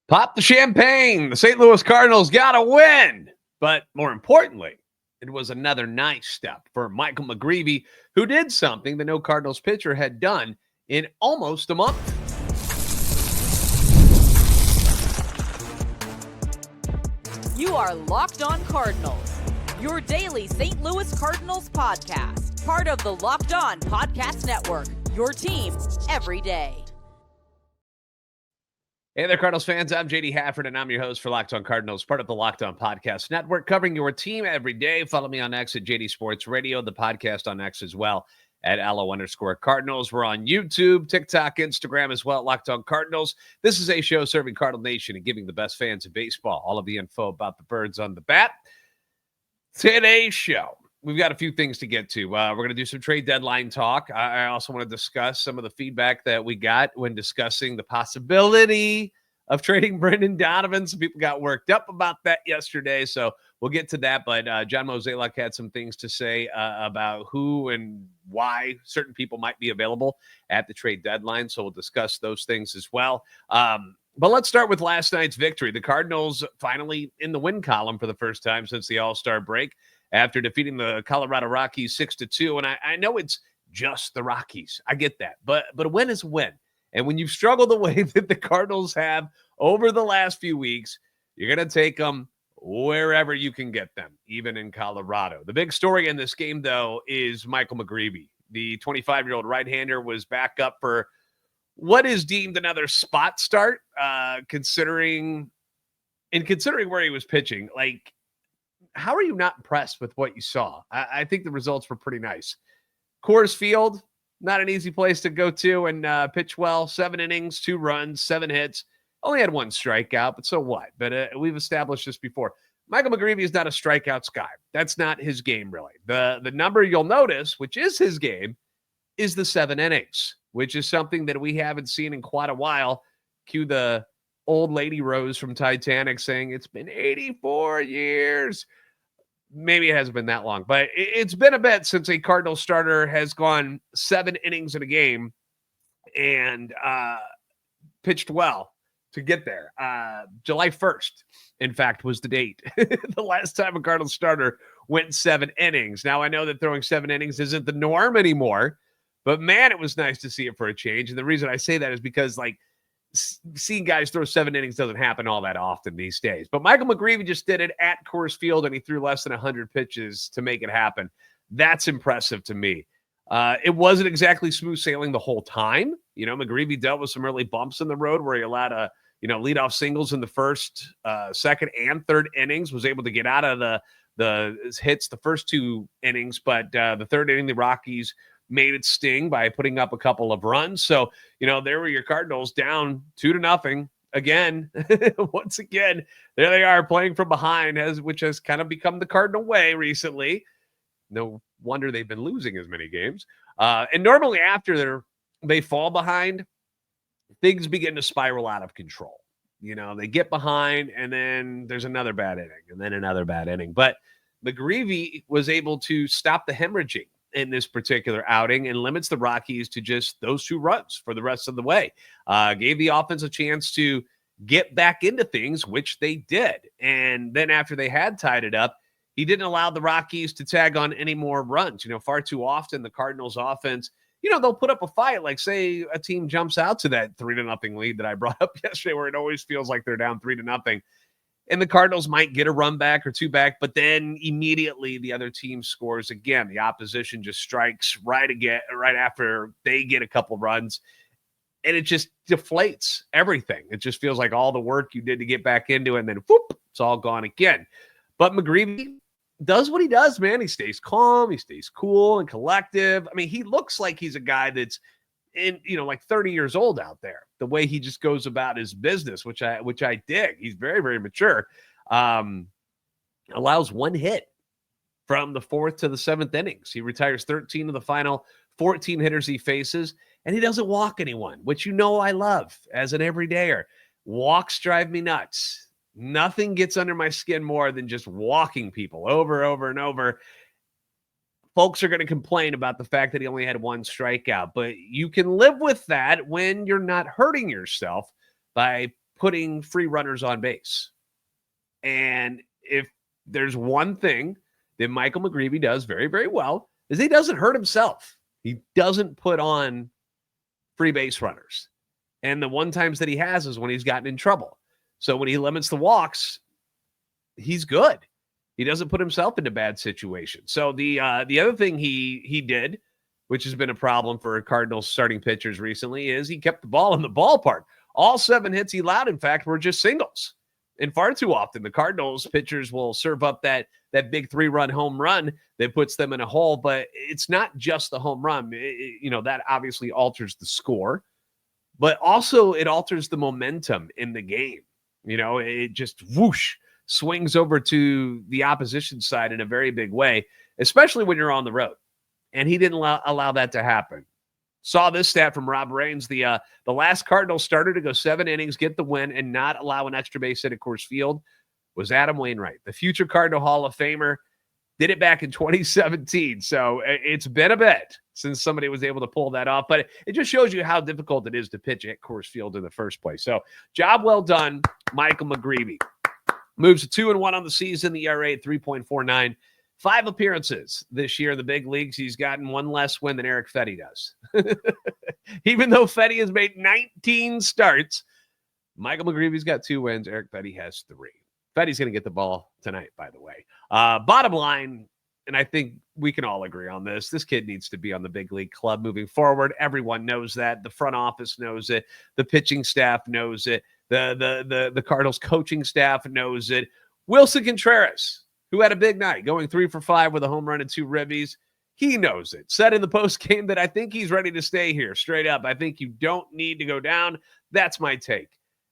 Pop the champagne. The St. Louis Cardinals got a win. But more importantly, it was another nice step for Michael McGreevy, who did something the no Cardinals pitcher had done in almost a month. You are Locked On Cardinals, your daily St. Louis Cardinals podcast. Part of the Locked On Podcast Network, your team every day. Hey there, Cardinals fans. I'm JD Hafford, and I'm your host for Locked On Cardinals, part of the Locked On Podcast Network, covering your team every day. Follow me on X at JD Sports Radio, the podcast on X as well at @LO_Cardinals. We're on YouTube, TikTok, Instagram as well, Locked On Cardinals. This is a show serving Cardinal Nation and giving the best fans of baseball all of the info about the birds on the bat. Today's show, we've got a few things to get to. We're going to do some trade deadline talk. I also want to discuss some of the feedback that we got when discussing the possibility of trading Brendan Donovan. Some people got worked up about that yesterday, so we'll get to that. But John Mozeliak had some things to say about who and why certain people might be available at the trade deadline, so we'll discuss those things as well. But let's start with last night's victory. The Cardinals finally in the win column for the first time since the All-Star break, after defeating the Colorado Rockies 6-2. And I know it's just the Rockies. I get that. But a win is a win. And when you've struggled the way that the Cardinals have over the last few weeks, you're going to take them wherever you can get them, even in Colorado. The big story in this game, though, is Michael McGreevy. The 25-year-old right-hander was back up for what is deemed another spot start, considering where he was pitching. Like, how are you not impressed with what you saw? I think the results were pretty nice. Coors Field, not an easy place to go to and pitch well. 7 innings, 2 runs, 7 hits. Only had 1 strikeout, but so what? But we've established this before. Michael McGreevy is not a strikeouts guy. That's not his game, really. The number you'll notice, which is his game, is the 7 innings, which is something that we haven't seen in quite a while. Cue the old lady Rose from Titanic saying it's been 84 years. Maybe it hasn't been that long, but it's been a bit since a Cardinal starter has gone 7 innings in a game and pitched well to get there. July 1st, in fact, was the date. The last time a Cardinal starter went 7 innings. Now, I know that throwing 7 innings isn't the norm anymore, but man, it was nice to see it for a change. And the reason I say that is because, like, seeing guys throw 7 innings doesn't happen all that often these days. But Michael McGreevy just did it at Coors Field, and he threw less than 100 pitches to make it happen. That's impressive to me. It wasn't exactly smooth sailing the whole time. You know, McGreevy dealt with some early bumps in the road where he allowed leadoff singles in the first, second, and third innings, was able to get out of the hits the first 2 innings. But the third inning, the Rockies made it sting by putting up a couple of runs. So, there were your Cardinals down 2-0 again. Once again, there they are playing from behind, which has kind of become the Cardinal way recently. No wonder they've been losing as many games. And normally after they fall behind, things begin to spiral out of control. They get behind, and then there's another bad inning, and then another bad inning. But McGreevy was able to stop the hemorrhaging in this particular outing and limits the Rockies to just those 2 runs for the rest of the way. Gave the offense a chance to get back into things, which they did. And then after they had tied it up, he didn't allow the Rockies to tag on any more runs. Far too often the Cardinals offense, they'll put up a fight. Like, say a team jumps out to that 3-0 lead that I brought up yesterday, where it always feels like they're down 3-0. And the Cardinals might get a run back or 2 back, but then immediately the other team scores again. The opposition just strikes right after they get a couple runs, and it just deflates everything. It just feels like all the work you did to get back into it, and then whoop, it's all gone again. But McGreevy does what he does, man. He stays calm, he stays cool and collective. I mean, he looks like he's a guy that's like 30 years old out there, the way he just goes about his business, which I dig. He's very, very mature. Allows 1 hit from the 4th to the 7th innings. He retires 13 of the final 14 hitters he faces, and he doesn't walk anyone, which I love as an everydayer. Walks drive me nuts. Nothing gets under my skin more than just walking people over and over. Folks are going to complain about the fact that he only had 1 strikeout, but you can live with that when you're not hurting yourself by putting free runners on base. And if there's one thing that Michael McGreevy does very, very well, is he doesn't hurt himself. He doesn't put on free base runners. And the one times that he has is when he's gotten in trouble. So when he limits the walks, he's good. He doesn't put himself into bad situations. So the other thing he did, which has been a problem for Cardinals starting pitchers recently, is he kept the ball in the ballpark. All 7 hits he allowed, in fact, were just singles. And far too often, the Cardinals pitchers will serve up that big 3-run home run that puts them in a hole. But it's not just the home run. That obviously alters the score. But also it alters the momentum in the game. It just whoosh swings over to the opposition side in a very big way, especially when you're on the road. And he didn't allow that to happen. Saw this stat from Rob Raines. The last Cardinals starter to go 7 innings, get the win, and not allow an extra base hit at Coors Field was Adam Wainwright, the future Cardinal Hall of Famer. Did it back in 2017. So it's been a bit since somebody was able to pull that off. But it just shows you how difficult it is to pitch at Coors Field in the first place. So job well done, Michael McGreevy. Moves to 2-1 on the season, the ERA at 3.49. 5 appearances this year in the big leagues. He's gotten 1 less win than Eric Fetty does. Even though Fetty has made 19 starts, Michael McGreevy's got 2 wins. Eric Fetty has 3. Fetty's going to get the ball tonight, by the way. Bottom line, and I think we can all agree on this kid needs to be on the big league club moving forward. Everyone knows that. The front office knows it. The pitching staff knows it. The Cardinals coaching staff knows it. Wilson Contreras, who had a big night, going 3 for 5 with a home run and 2 ribbies, he knows it. Said in the post game that I think he's ready to stay here, straight up. I think you don't need to go down. That's my take.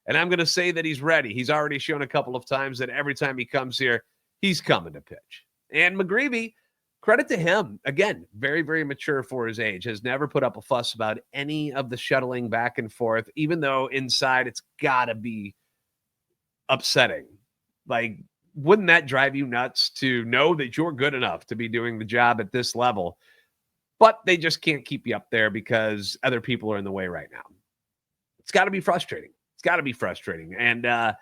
And I'm going to say that he's ready. He's already shown a couple of times that every time he comes here, he's coming to pitch. And McGreevy, credit to him. Again, very, very mature for his age. Has never put up a fuss about any of the shuttling back and forth, even though inside it's got to be upsetting. Like, wouldn't that drive you nuts to know that you're good enough to be doing the job at this level, but they just can't keep you up there because other people are in the way right now? It's got to be frustrating. Got to be frustrating. And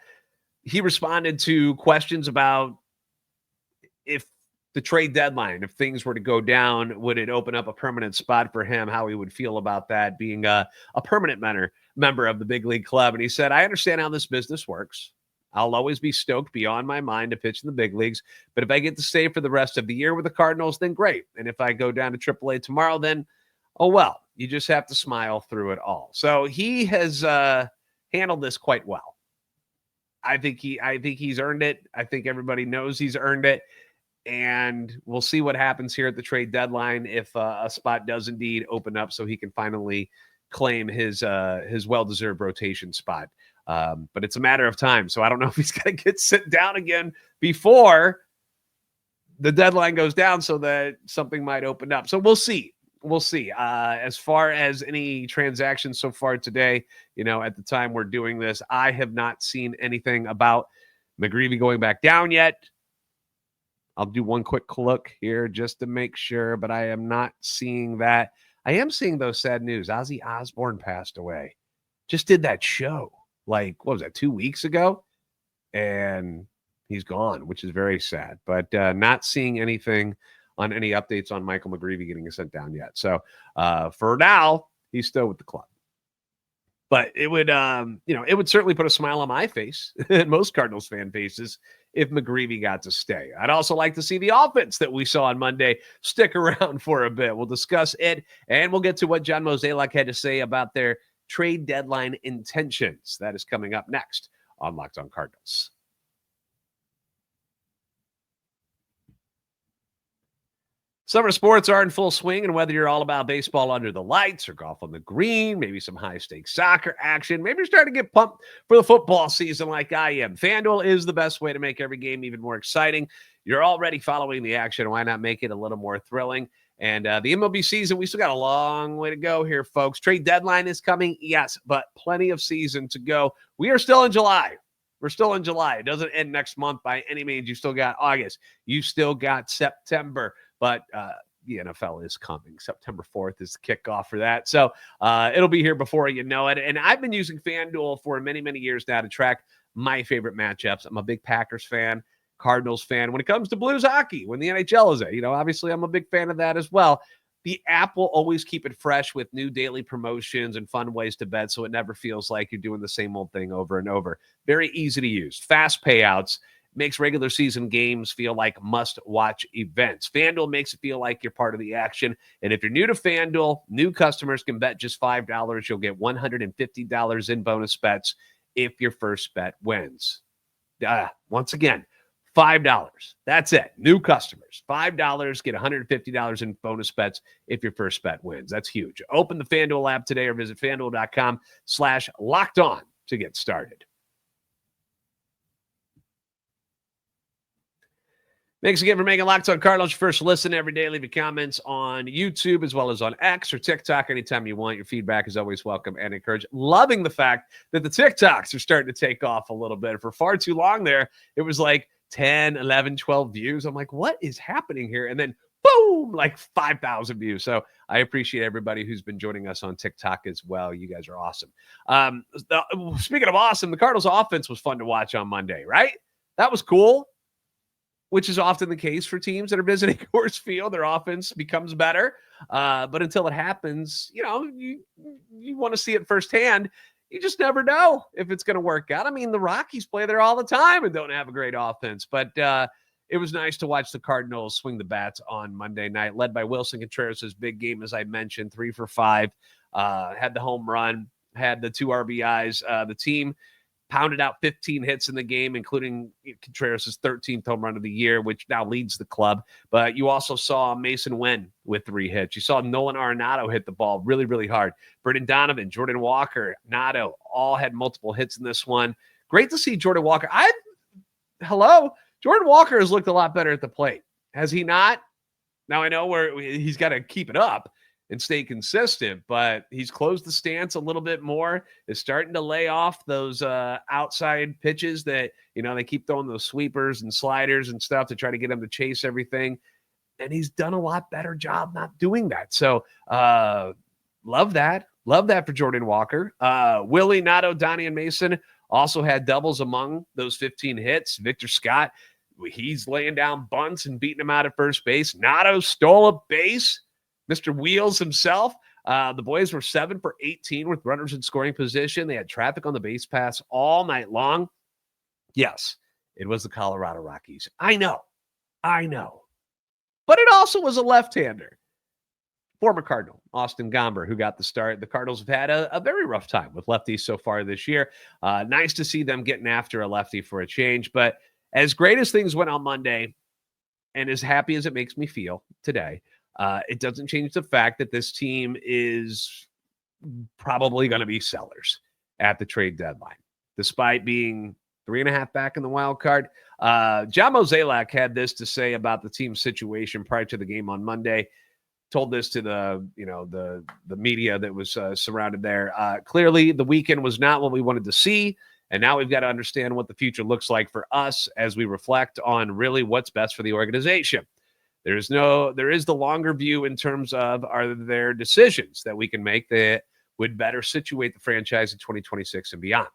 he responded to questions about if the trade deadline, if things were to go down, would it open up a permanent spot for him, how he would feel about that, being a permanent member of the big league club. And he said, I understand how this business works. I'll always be stoked beyond my mind to pitch in the big leagues. But if I get to stay for the rest of the year with the Cardinals, then great. And if I go down to AAA tomorrow, then, oh, well, you just have to smile through it all. So he has handled this quite well. I think he's earned it. I think everybody knows he's earned it. And we'll see what happens here at the trade deadline if a spot does indeed open up so he can finally claim his well-deserved rotation spot. But it's a matter of time. So I don't know if he's going to get sit down again before the deadline goes down so that something might open up. So we'll see. We'll see. As far as any transactions so far today, at the time we're doing this, I have not seen anything about McGreevy going back down yet. I'll do one quick look here just to make sure, but I am not seeing that. I am seeing those sad news. Ozzy Osbourne passed away. Just did that show, what was that, 2 weeks ago? And he's gone, which is very sad. But not seeing anything on any updates on Michael McGreevy getting sent down yet. So for now, he's still with the club. But it would, it would certainly put a smile on my face and most Cardinals fan faces if McGreevy got to stay. I'd also like to see the offense that we saw on Monday stick around for a bit. We'll discuss it, and we'll get to what John Mozeliak had to say about their trade deadline intentions. That is coming up next on Locked On Cardinals. Summer sports are in full swing, and whether you're all about baseball under the lights or golf on the green, maybe some high-stakes soccer action, maybe you're starting to get pumped for the football season like I am. FanDuel is the best way to make every game even more exciting. You're already following the action. Why not make it a little more thrilling? And the MLB season, we still got a long way to go here, folks. Trade deadline is coming, yes, but plenty of season to go. We are still in July. We're still in July. It doesn't end next month by any means. You still got August. You still got September. But the NFL is coming. September 4th is the kickoff for that. So it'll be here before you know it. And I've been using FanDuel for many, many years now to track my favorite matchups. I'm a big Packers fan, Cardinals fan. When it comes to Blues hockey, when the NHL is at, obviously I'm a big fan of that as well. The app will always keep it fresh with new daily promotions and fun ways to bet, so it never feels like you're doing the same old thing over and over. Very easy to use. Fast payouts. Makes regular season games feel like must-watch events. FanDuel makes it feel like you're part of the action. And if you're new to FanDuel, new customers can bet just $5. You'll get $150 in bonus bets if your first bet wins. Once again, $5. That's it. New customers. $5, get $150 in bonus bets if your first bet wins. That's huge. Open the FanDuel app today or visit FanDuel.com/lockedon to get started. Thanks again for making Locked On Cardinals your first listen every day. Leave your comments on YouTube as well as on X or TikTok anytime you want. Your feedback is always welcome and encouraged. Loving the fact that the TikToks are starting to take off a little bit. For far too long there, it was like 10, 11, 12 views. I'm like, what is happening here? And then boom, like 5,000 views. So I appreciate everybody who's been joining us on TikTok as well. You guys are awesome. Speaking of awesome, the Cardinals offense was fun to watch on Monday, right? That was cool, which is often the case for teams that are visiting Coors Field. Their offense becomes better. But until it happens, you want to see it firsthand. You just never know if it's going to work out. I mean, the Rockies play there all the time and don't have a great offense. But it was nice to watch the Cardinals swing the bats on Monday night, led by Wilson Contreras' big game, as I mentioned, 3 for 5. Had the home run, had the 2 RBIs. The team pounded out 15 hits in the game, including Contreras' 13th home run of the year, which now leads the club. But you also saw Mason Wynn with 3 hits. You saw Nolan Arenado hit the ball really, really hard. Brendan Donovan, Jordan Walker, Nato, all had multiple hits in this one. Great to see Jordan Walker. Jordan Walker has looked a lot better at the plate. Has he not? Now I know he's got to keep it up and stay consistent, but he's closed the stance a little bit more, is starting to lay off those outside pitches that, they keep throwing those sweepers and sliders and stuff to try to get him to chase everything. And he's done a lot better job not doing that. So love that. Love that for Jordan Walker. Willie, Nato, Donnie, and Mason also had doubles among those 15 hits. Victor Scott, he's laying down bunts and beating him out at first base. Nato stole a base. Mr. Wheels himself. The boys were 7 for 18 with runners in scoring position. They had traffic on the base pass all night long. Yes, it was the Colorado Rockies. I know. But it also was a left-hander. Former Cardinal, Austin Gomber, who got the start. The Cardinals have had a very rough time with lefties so far this year. Nice to see them getting after a lefty for a change. But as great as things went on Monday, and as happy as it makes me feel today, it doesn't change the fact that this team is probably going to be sellers at the trade deadline, despite being 3.5 back in the wild card. John Mozeliak had this to say about the team's situation prior to the game on Monday. Told this to the media that was surrounded there. Clearly, the weekend was not what we wanted to see, and now we've got to understand what the future looks like for us as we reflect on really what's best for the organization. There is the longer view in terms of, are there decisions that we can make that would better situate the franchise in 2026 and beyond?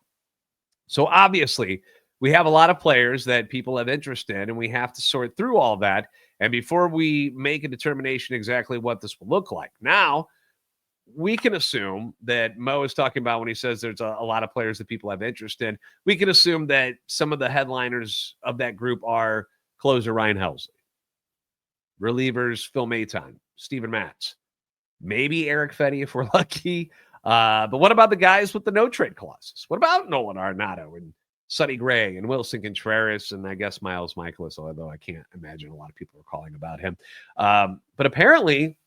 So obviously, we have a lot of players that people have interest in, and we have to sort through all that. And before we make a determination exactly what this will look like, now we can assume that Mo is talking about when he says there's a lot of players that people have interest in. We can assume that some of the headliners of that group are closer Ryan Helsley, relievers Phil Maton, Steven Matz, maybe Eric Fetty if we're lucky. But what about the guys with the no-trade clauses? What about Nolan Arenado and Sonny Gray and Wilson Contreras and I guess Miles Michaelis, although I can't imagine a lot of people are calling about him. But apparently,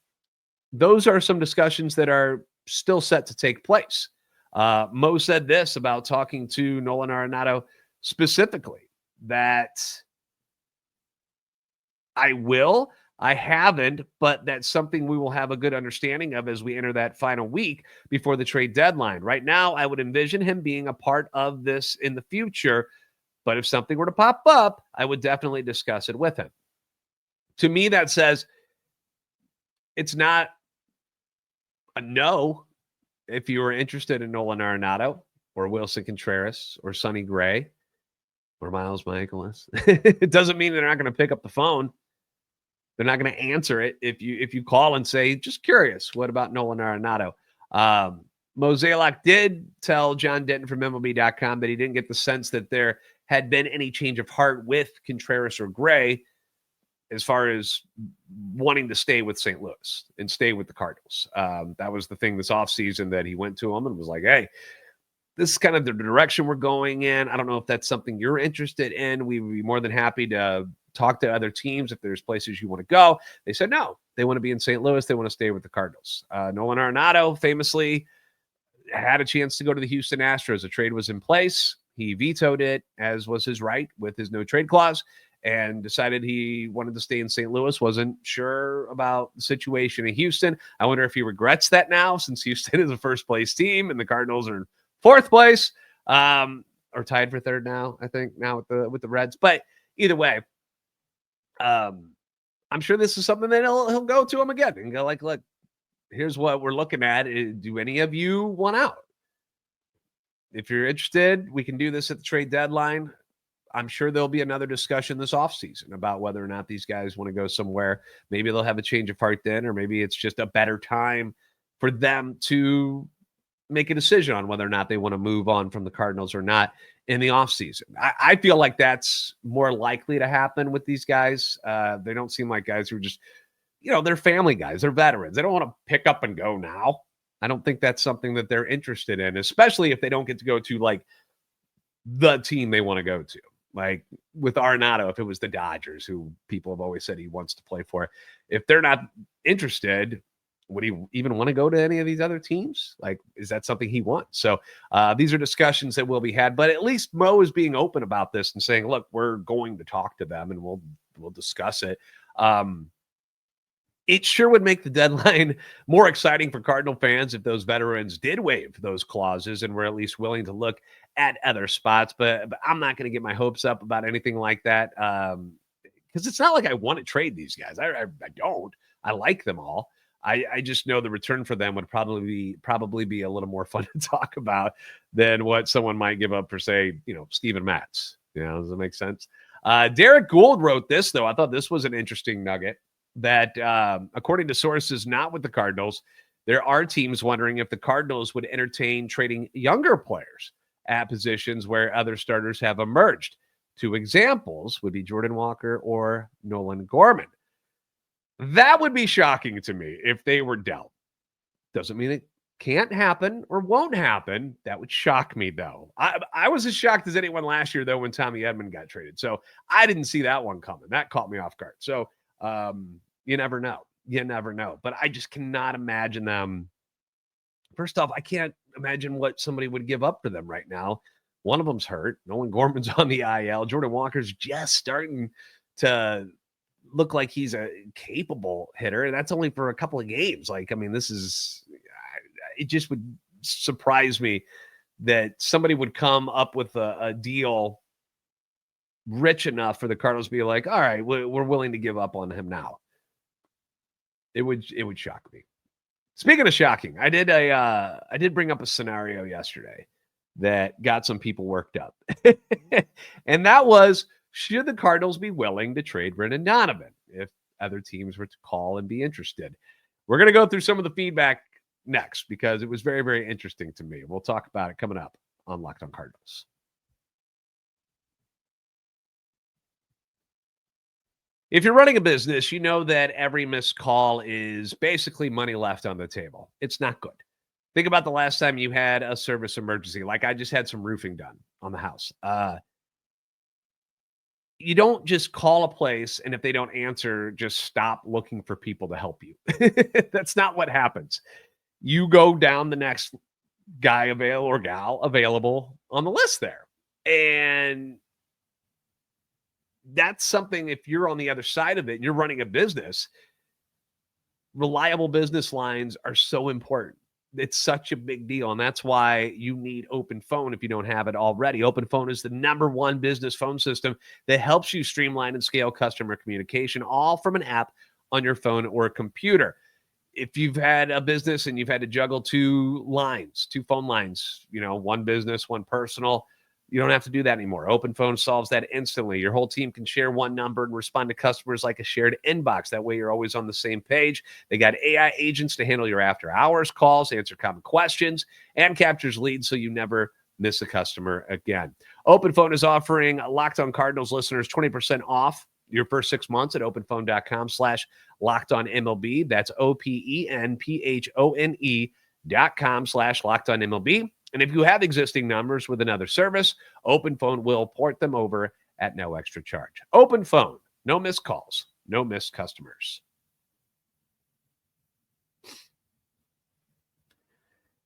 those are some discussions that are still set to take place. Mo said this about talking to Nolan Arenado specifically, that I haven't, but that's something we will have a good understanding of as we enter that final week before the trade deadline. Right now, I would envision him being a part of this in the future, but if something were to pop up, I would definitely discuss it with him. To me, that says It's not a no if you were interested in Nolan Arenado or Wilson Contreras or Sonny Gray or Miles Michaelis. It doesn't mean they're not going to pick up the phone. They're not going to answer it if you call and say, just curious, what about Nolan Arenado? Mozeliak did tell John Denton from MLB.com that he didn't get the sense that there had been any change of heart with Contreras or Gray as far as wanting to stay with St. Louis and stay with the Cardinals. That was the thing this offseason that he went to him and was like, hey, this is kind of the direction we're going in. I don't know if that's something you're interested in. We would be more than happy to talk to other teams if there's places you want to go. They said no. They want to be in St. Louis. They want to stay with the Cardinals. Nolan Arenado famously had a chance to go to the Houston Astros. A trade was in place. He vetoed it, as was his right with his no trade clause, and decided he wanted to stay in St. Louis. Wasn't sure about the situation in Houston. I wonder if he regrets that now, since Houston is a first-place team and the Cardinals are in fourth place, or tied for third now, I think, now with the Reds. But either way, I'm sure this is something that he'll go to him again and go like, look, here's what we're looking at. Do any of you want out? If you're interested, we can do this at the trade deadline. I'm sure there'll be another discussion this offseason about whether or not these guys want to go somewhere. Maybe they'll have a change of heart then, or maybe it's just a better time for them to make a decision on whether or not they want to move on from the Cardinals or not in the offseason. I feel like that's more likely to happen with these guys. They don't seem like guys who are just, they're family guys. They're veterans. They don't want to pick up and go now. I don't think that's something that they're interested in, especially if they don't get to go to like the team they want to go to. Like with Arenado, if it was the Dodgers, who people have always said he wants to play for, if they're not interested, would he even want to go to any of these other teams? Like, is that something he wants? So these are discussions that will be had, but at least Mo is being open about this and saying, look, we're going to talk to them and we'll discuss it. It sure would make the deadline more exciting for Cardinal fans if those veterans did waive those clauses and were at least willing to look at other spots. But I'm not going to get my hopes up about anything like that, because it's not like I want to trade these guys. I don't. I like them all. I just know the return for them would probably be a little more fun to talk about than what someone might give up for, say, Steven Matz. Does that make sense? Derek Gould wrote this, though. I thought this was an interesting nugget. That according to sources not with the Cardinals, there are teams wondering if the Cardinals would entertain trading younger players at positions where other starters have emerged. Two examples would be Jordan Walker or Nolan Gorman. That would be shocking to me if they were dealt. Doesn't mean it can't happen or won't happen. That would shock me, though. I was as shocked as anyone last year, though, when Tommy Edman got traded. So I didn't see that one coming. That caught me off guard. So you never know. You never know. But I just cannot imagine them. First off, I can't imagine what somebody would give up for them right now. One of them's hurt. Nolan Gorman's on the IL. Jordan Walker's just starting to look like he's a capable hitter. And that's only for a couple of games. It just would surprise me that somebody would come up with a deal rich enough for the Cardinals to be like, all right, we're willing to give up on him now. It would shock me. Speaking of shocking, I did bring up a scenario yesterday that got some people worked up. And that was, should the Cardinals be willing to trade Brendan Donovan if other teams were to call and be interested? We're going to go through some of the feedback next because it was very, very interesting to me. We'll talk about it coming up on Locked On Cardinals. If you're running a business, you know that every missed call is basically money left on the table. It's not good. Think about the last time you had a service emergency. Like I just had some roofing done on the house. You don't just call a place and if they don't answer, just stop looking for people to help you. That's not what happens. You go down the next guy available or gal available on the list there. And that's something, if you're on the other side of it and you're running a business, reliable business lines are so important. It's such a big deal. And that's why you need OpenPhone if you don't have it already. OpenPhone is the #1 business phone system that helps you streamline and scale customer communication, all from an app on your phone or computer. if you've had a business and you've had to juggle two phone lines, one business, one personal, you don't have to do that anymore. OpenPhone solves that instantly. Your whole team can share one number and respond to customers like a shared inbox. That way you're always on the same page. They got AI agents to handle your after hours calls, answer common questions, and captures leads so you never miss a customer again. OpenPhone is offering Locked On Cardinals listeners 20% off your first 6 months at openphone.com/LockedOnMLB. That's OpenPhone.com/LockedOnMLB. And if you have existing numbers with another service, OpenPhone will port them over at no extra charge. OpenPhone, no missed calls, no missed customers.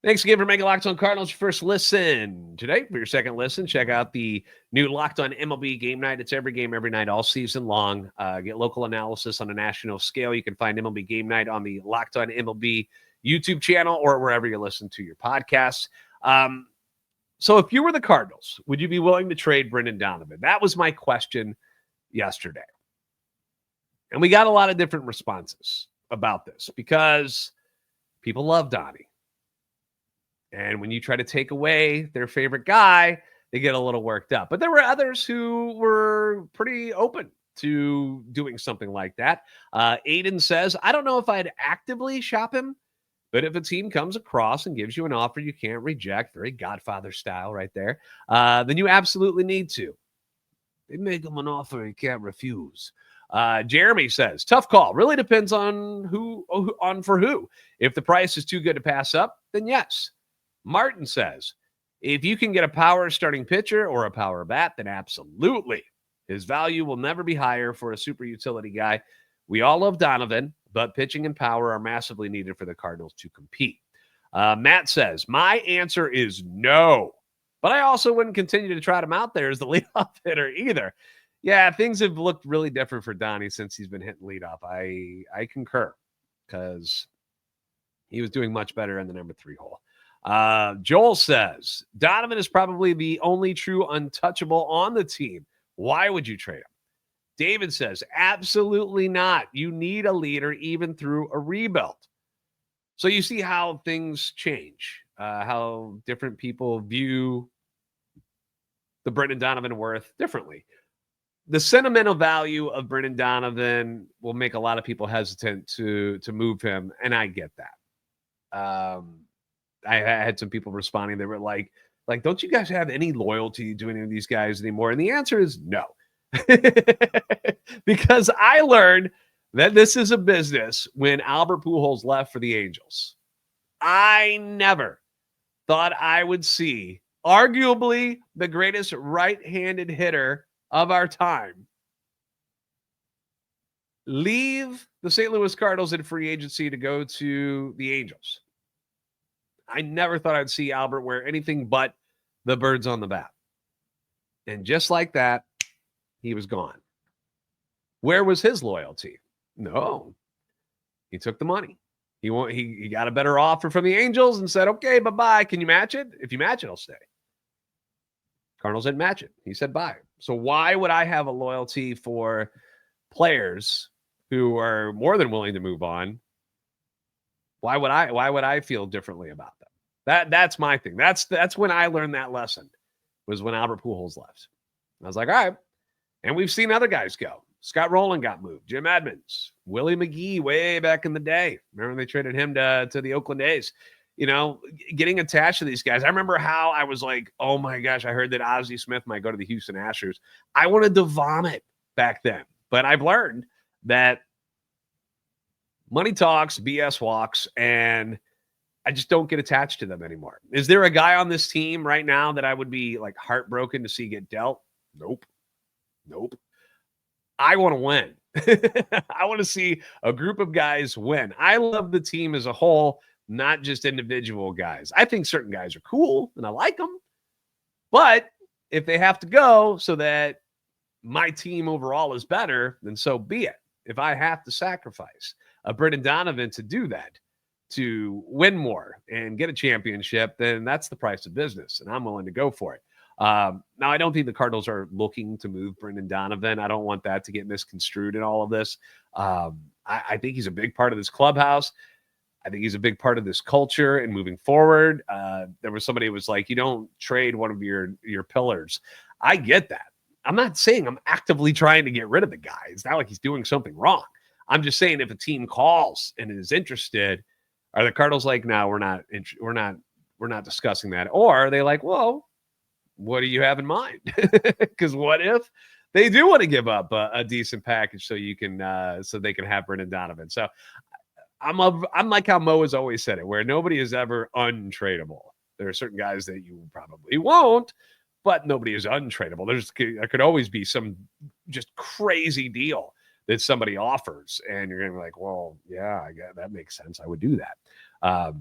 Thanks again for making Locked On Cardinals your first listen today. For your second listen, check out the new Locked On MLB Game Night. It's every game, every night, all season long. Get local analysis on a national scale. You can find MLB Game Night on the Locked On MLB YouTube channel or wherever you listen to your podcasts. So if you were the Cardinals, would you be willing to trade Brendan Donovan? That was my question yesterday. And we got a lot of different responses about this because people love Donnie. And when you try to take away their favorite guy, they get a little worked up. But there were others who were pretty open to doing something like that. Aiden says, I don't know if I'd actively shop him, but if a team comes across and gives you an offer you can't reject, very Godfather style right there, then you absolutely need to. They make him an offer he can't refuse. Jeremy says, tough call. Really depends on who. If the price is too good to pass up, then yes. Martin says, if you can get a power starting pitcher or a power bat, then absolutely. His value will never be higher for a super utility guy. We all love Donovan, but pitching and power are massively needed for the Cardinals to compete. Matt says, my answer is no, but I also wouldn't continue to trot him out there as the leadoff hitter either. Yeah, things have looked really different for Donnie since he's been hitting leadoff. I concur because he was doing much better in the number 3 hole. Joel says, Donovan is probably the only true untouchable on the team. Why would you trade him? David says, absolutely not. You need a leader even through a rebuild. So you see how things change, how different people view the Brendan Donovan worth differently. The sentimental value of Brendan Donovan will make a lot of people hesitant to move him, and I get that. I had some people responding. They were like, don't you guys have any loyalty to any of these guys anymore? And the answer is no. Because I learned that this is a business when Albert Pujols left for the Angels. I never thought I would see arguably the greatest right-handed hitter of our time leave the St. Louis Cardinals in free agency to go to the Angels. I never thought I'd see Albert wear anything but the birds on the bat. And just like that, he was gone. Where was his loyalty? No. He took the money. He got a better offer from the Angels and said, okay, bye-bye. Can you match it? If you match it, I'll stay. Cardinals didn't match it. He said bye. So why would I have a loyalty for players who are more than willing to move on? Why would I feel differently about them? That's my thing. That's when I learned that lesson, was when Albert Pujols left. I was like, all right. And we've seen other guys go. Scott Rowland got moved. Jim Edmonds, Willie McGee way back in the day. Remember when they traded him to the Oakland A's? Getting attached to these guys. I remember how I was like, oh my gosh, I heard that Ozzie Smith might go to the Houston Astros. I wanted to vomit back then. But I've learned that money talks, BS walks, and I just don't get attached to them anymore. Is there a guy on this team right now that I would be like heartbroken to see get dealt? Nope. I want to win. I want to see a group of guys win. I love the team as a whole, not just individual guys. I think certain guys are cool and I like them, but if they have to go so that my team overall is better, then so be it. If I have to sacrifice a Brendan Donovan to do that, to win more and get a championship, then that's the price of business, and I'm willing to go for it. Now, I don't think the Cardinals are looking to move Brendan Donovan. I don't want that to get misconstrued in all of this. I think he's a big part of this clubhouse. I think he's a big part of this culture and moving forward. There was somebody who was like, you don't trade one of your pillars. I get that. I'm not saying I'm actively trying to get rid of the guy. It's not like he's doing something wrong. I'm just saying if a team calls and is interested, are the Cardinals like, no, we're not discussing that? Or are they like, well, what do you have in mind? Because what if they do want to give up a decent package so you can so they can have Brendan Donovan? So I'm like how Mo has always said it, where nobody is ever untradeable. There are certain guys that you probably won't, but nobody is untradeable. There could always be some just crazy deal that somebody offers, and you're going to be like, well, yeah, I guess that makes sense. I would do that.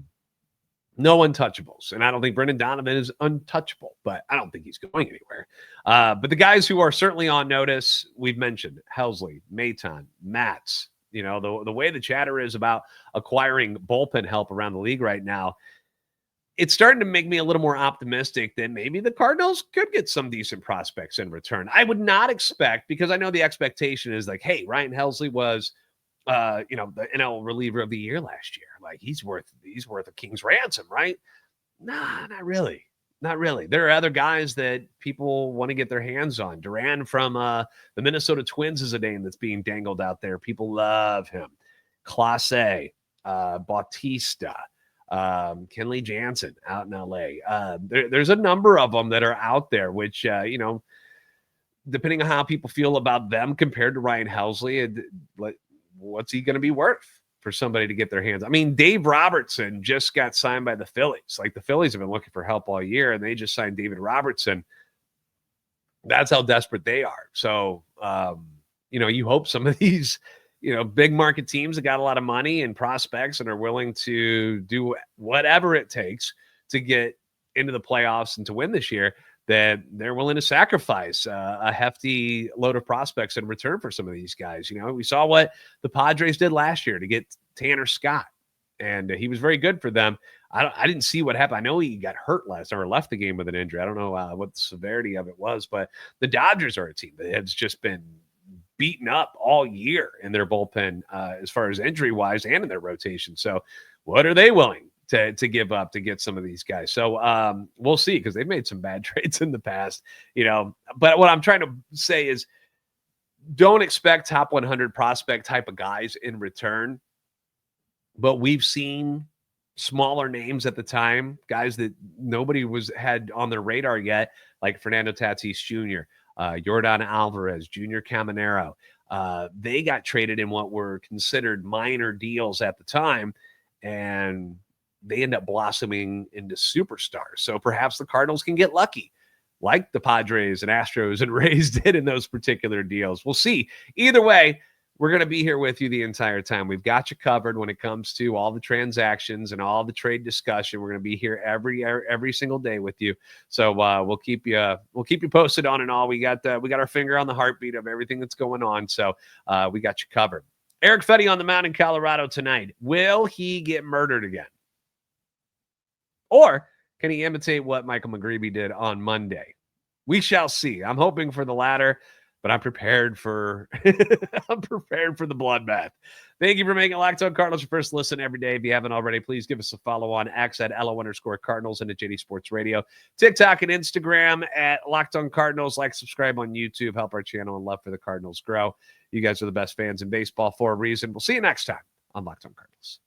No untouchables. And I don't think Brendan Donovan is untouchable, but I don't think he's going anywhere. But the guys who are certainly on notice, we've mentioned Helsley, Maton, Matz. You know, the way the chatter is about acquiring bullpen help around the league right now, it's starting to make me a little more optimistic that maybe the Cardinals could get some decent prospects in return. I would not expect, because I know the expectation is like, hey, Ryan Helsley was the NL reliever of the year last year. Like he's worth a king's ransom, right? Nah, not really. Not really. There are other guys that people want to get their hands on. Duran from the Minnesota Twins is a name that's being dangled out there. People love him. Clase, Bautista, Kenley Jansen out in LA. There's a number of them that are out there, which, depending on how people feel about them compared to Ryan Helsley, what's he going to be worth for somebody to get their hands? I mean, Dave Robertson just got signed by the Phillies. Like the Phillies have been looking for help all year, and they just signed David Robertson. That's how desperate they are. So, you hope some of these, big market teams that got a lot of money and prospects and are willing to do whatever it takes to get into the playoffs and to win this year, that they're willing to sacrifice a hefty load of prospects in return for some of these guys. We saw what the Padres did last year to get Tanner Scott, and he was very good for them. I didn't see what happened. I know he got hurt left the game with an injury. I don't know what the severity of it was, but the Dodgers are a team that has just been beaten up all year in their bullpen as far as injury-wise and in their rotation. So what are they willing to give up to get some of these guys? So we'll see, because they've made some bad trades in the past, but what I'm trying to say is don't expect top 100 prospect type of guys in return, but we've seen smaller names at the time, guys that nobody had on their radar yet, like Fernando Tatis Jr., Yordan Alvarez, Junior Caminero. They got traded in what were considered minor deals at the time, and they end up blossoming into superstars. So perhaps the Cardinals can get lucky, like the Padres and Astros and Rays did in those particular deals. We'll see. Either way, we're going to be here with you the entire time. We've got you covered when it comes to all the transactions and all the trade discussion. We're going to be here every single day with you. So we'll keep you posted on and all. We got our finger on the heartbeat of everything that's going on. So we got you covered. Eric Fetty on the mound in Colorado tonight. Will he get murdered again? Or can he imitate what Michael McGreevy did on Monday? We shall see. I'm hoping for the latter, but I'm prepared for the bloodbath. Thank you for making Locked On Cardinals your first listen every day. If you haven't already, please give us a follow on X at @LO_Cardinals and at JD Sports Radio, TikTok and Instagram at Locked On Cardinals. Like, subscribe on YouTube, help our channel and love for the Cardinals grow. You guys are the best fans in baseball for a reason. We'll see you next time on Locked On Cardinals.